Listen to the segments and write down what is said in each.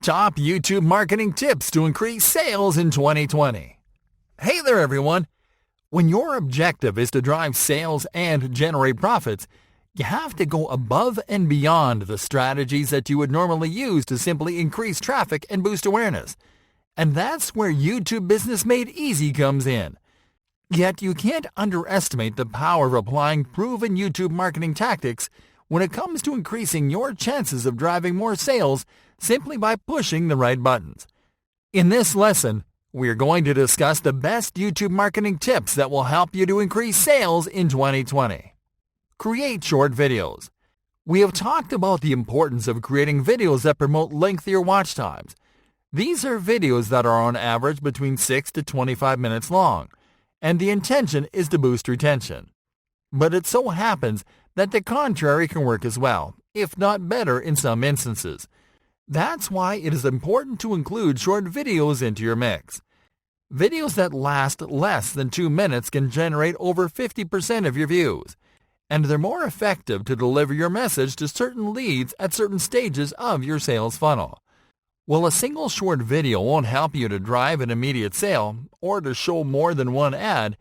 Top YouTube marketing tips to increase sales in 2020. Hey there, everyone. When your objective is to drive sales and generate profits, you have to go above and beyond the strategies that you would normally use to simply increase traffic and boost awareness. And that's where YouTube Business Made Easy comes in. Yet you can't underestimate the power of applying proven YouTube marketing tactics when it comes to increasing your chances of driving more sales simply by pushing the right buttons. In this lesson, we are going to discuss the best YouTube marketing tips that will help you to increase sales in 2020. Create short videos. We have talked about the importance of creating videos that promote lengthier watch times. These are videos that are on average between 6 to 25 minutes long, and the intention is to boost retention. But it so happens that the contrary can work as well, if not better in some instances. That's why it is important to include short videos into your mix. Videos that last less than 2 minutes can generate over 50% of your views, and they're more effective to deliver your message to certain leads at certain stages of your sales funnel. While a single short video won't help you to drive an immediate sale or to show more than one ad,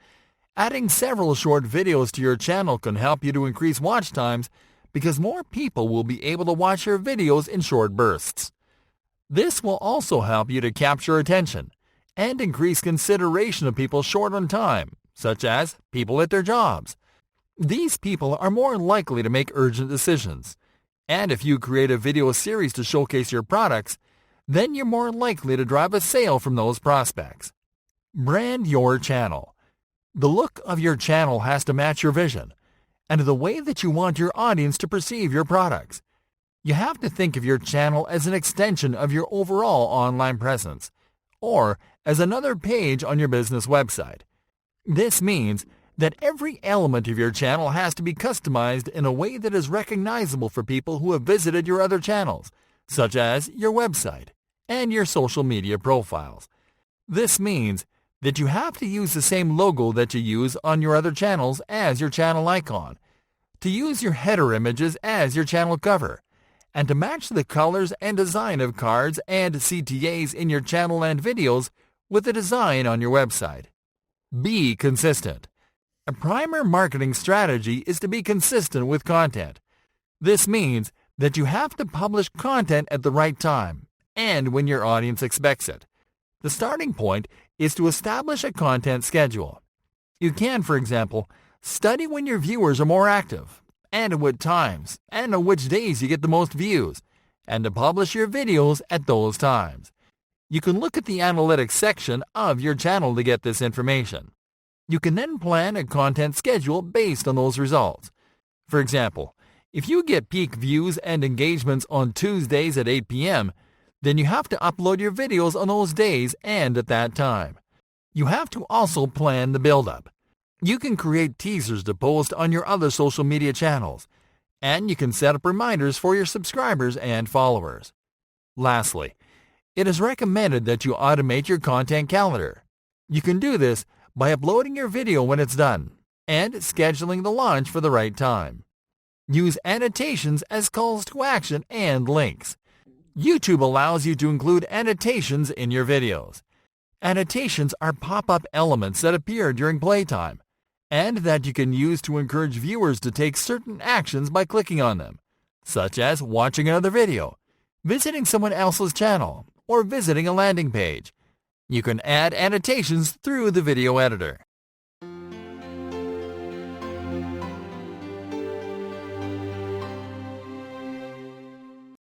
adding several short videos to your channel can help you to increase watch times because more people will be able to watch your videos in short bursts. This will also help you to capture attention and increase consideration of people short on time, such as people at their jobs. These people are more likely to make urgent decisions, and if you create a video series to showcase your products, then you're more likely to drive a sale from those prospects. Brand your channel. The look of your channel has to match your vision and the way that you want your audience to perceive your products. You have to think of your channel as an extension of your overall online presence, or as another page on your business website. This means that every element of your channel has to be customized in a way that is recognizable for people who have visited your other channels, such as your website and your social media profiles. This means that you have to use the same logo that you use on your other channels as your channel icon, to use your header images as your channel cover, and to match the colors and design of cards and CTAs in your channel and videos with the design on your website. Be consistent. A primary marketing strategy is to be consistent with content. This means that you have to publish content at the right time and when your audience expects it. The starting point is to establish a content schedule. You can, for example, study when your viewers are more active, and at what times, and on which days you get the most views, and to publish your videos at those times. You can look at the analytics section of your channel to get this information. You can then plan a content schedule based on those results. For example, if you get peak views and engagements on Tuesdays at 8 p.m., then you have to upload your videos on those days and at that time. You have to also plan the build-up. You can create teasers to post on your other social media channels, and you can set up reminders for your subscribers and followers. Lastly, it is recommended that you automate your content calendar. You can do this by uploading your video when it's done and scheduling the launch for the right time. Use annotations as calls to action and links. YouTube allows you to include annotations in your videos. Annotations are pop-up elements that appear during playtime and that you can use to encourage viewers to take certain actions by clicking on them, such as watching another video, visiting someone else's channel, or visiting a landing page. You can add annotations through the video editor.